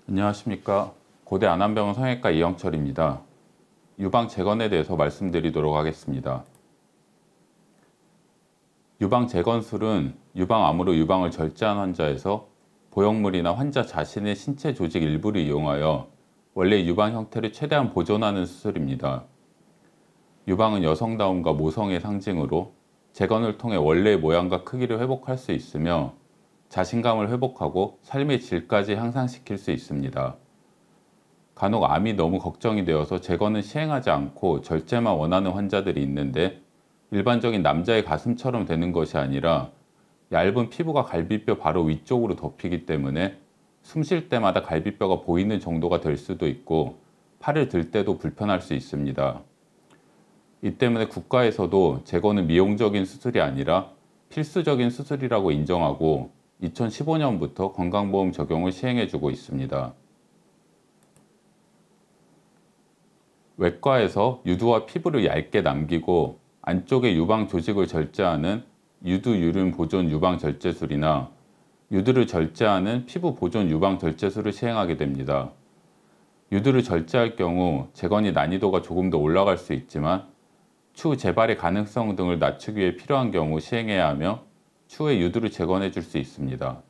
안녕하십니까. 고대 안암병원 성형외과 이영철입니다. 유방재건에 대해서 말씀드리도록 하겠습니다. 유방재건술은 유방암으로 유방을 절제한 환자에서 보형물이나 환자 자신의 신체 조직 일부를 이용하여 원래 유방 형태를 최대한 보존하는 수술입니다. 유방은 여성다움과 모성의 상징으로 재건을 통해 원래의 모양과 크기를 회복할 수 있으며 자신감을 회복하고 삶의 질까지 향상시킬 수 있습니다. 간혹 암이 너무 걱정이 되어서 재건을 시행하지 않고 절제만 원하는 환자들이 있는데 일반적인 남자의 가슴처럼 되는 것이 아니라 얇은 피부가 갈비뼈 바로 위쪽으로 덮이기 때문에 숨 쉴 때마다 갈비뼈가 보이는 정도가 될 수도 있고 팔을 들 때도 불편할 수 있습니다. 이 때문에 국가에서도 재건은 미용적인 수술이 아니라 필수적인 수술이라고 인정하고 2015년부터 건강보험 적용을 시행해주고 있습니다. 외과에서 유두와 피부를 얇게 남기고 안쪽의 유방 조직을 절제하는 유두유륜 보존 유방 절제술이나 유두를 절제하는 피부 보존 유방 절제술을 시행하게 됩니다. 유두를 절제할 경우 재건이 난이도가 조금 더 올라갈 수 있지만 추후 재발의 가능성 등을 낮추기 위해 필요한 경우 시행해야 하며 추후에 유두를 재건해 줄 수 있습니다.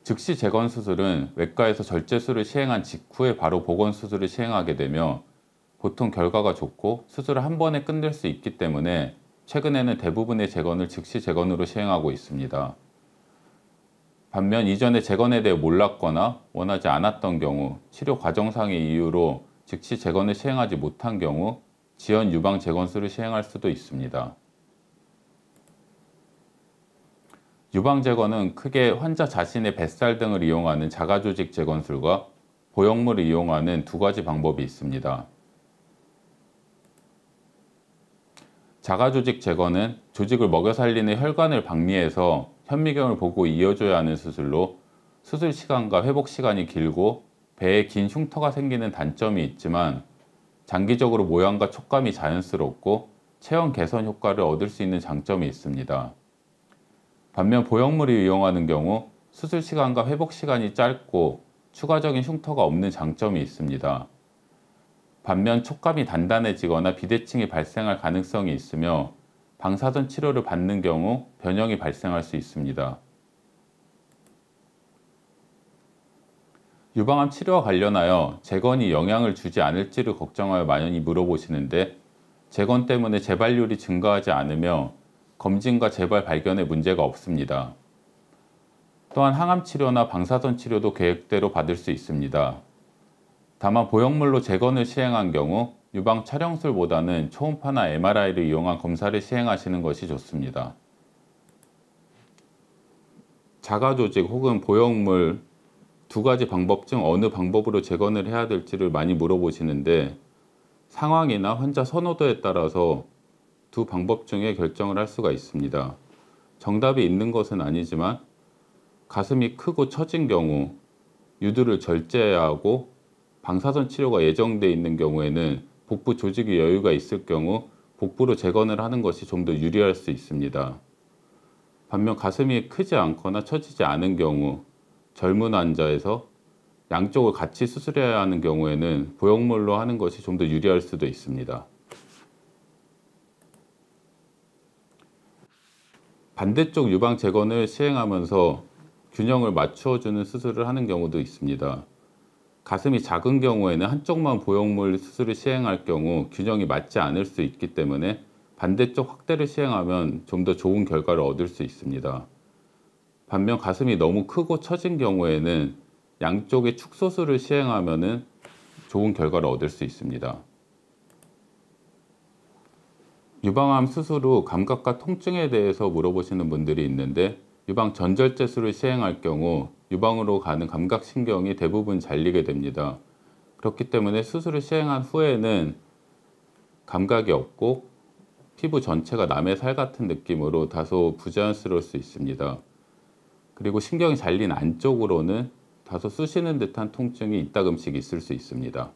즉시 재건 수술은 외과에서 절제술을 시행한 직후에 바로 복원 수술을 시행하게 되며 보통 결과가 좋고 수술을 한 번에 끝낼 수 있기 때문에 최근에는 대부분의 재건을 즉시 재건으로 시행하고 있습니다. 반면 이전에 재건에 대해 몰랐거나 원하지 않았던 경우, 치료 과정상의 이유로 즉시 재건을 시행하지 못한 경우 지연 유방 재건술을 시행할 수도 있습니다. 유방 재건은 크게 환자 자신의 뱃살 등을 이용하는 자가조직 재건술과 보형물을 이용하는 두 가지 방법이 있습니다. 자가조직 재건은 조직을 먹여 살리는 혈관을 박리해서 현미경을 보고 이어줘야 하는 수술로 수술 시간과 회복 시간이 길고 배에 긴 흉터가 생기는 단점이 있지만 장기적으로 모양과 촉감이 자연스럽고 체형 개선 효과를 얻을 수 있는 장점이 있습니다. 반면 보형물을 이용하는 경우 수술 시간과 회복 시간이 짧고 추가적인 흉터가 없는 장점이 있습니다. 반면 촉감이 단단해지거나 비대칭이 발생할 가능성이 있으며 방사선 치료를 받는 경우 변형이 발생할 수 있습니다. 유방암 치료와 관련하여 재건이 영향을 주지 않을지를 걱정하여 많이 물어보시는데 재건 때문에 재발률이 증가하지 않으며 검진과 재발 발견에 문제가 없습니다. 또한 항암 치료나 방사선 치료도 계획대로 받을 수 있습니다. 다만 보형물로 재건을 시행한 경우 유방 촬영술보다는 초음파나 MRI를 이용한 검사를 시행하시는 것이 좋습니다. 자가조직 혹은 보형물 두 가지 방법 중 어느 방법으로 재건을 해야 될지를 많이 물어보시는데 상황이나 환자 선호도에 따라서 두 방법 중에 결정을 할 수가 있습니다. 정답이 있는 것은 아니지만 가슴이 크고 처진 경우 유두를 절제해야 하고 방사선 치료가 예정되어 있는 경우에는 복부 조직의 여유가 있을 경우 복부로 재건을 하는 것이 좀 더 유리할 수 있습니다. 반면 가슴이 크지 않거나 처지지 않은 경우 젊은 환자에서 양쪽을 같이 수술해야 하는 경우에는 보형물로 하는 것이 좀 더 유리할 수도 있습니다. 반대쪽 유방 재건을 시행하면서 균형을 맞추어주는 수술을 하는 경우도 있습니다. 가슴이 작은 경우에는 한쪽만 보형물 수술을 시행할 경우 균형이 맞지 않을 수 있기 때문에 반대쪽 확대를 시행하면 좀 더 좋은 결과를 얻을 수 있습니다. 반면 가슴이 너무 크고 처진 경우에는 양쪽의 축소술을 시행하면 좋은 결과를 얻을 수 있습니다. 유방암 수술 후 감각과 통증에 대해서 물어보시는 분들이 있는데 유방 전절제술을 시행할 경우 유방으로 가는 감각신경이 대부분 잘리게 됩니다. 그렇기 때문에 수술을 시행한 후에는 감각이 없고 피부 전체가 남의 살 같은 느낌으로 다소 부자연스러울 수 있습니다. 그리고 신경이 잘린 안쪽으로는 다소 쑤시는 듯한 통증이 이따금씩 있을 수 있습니다.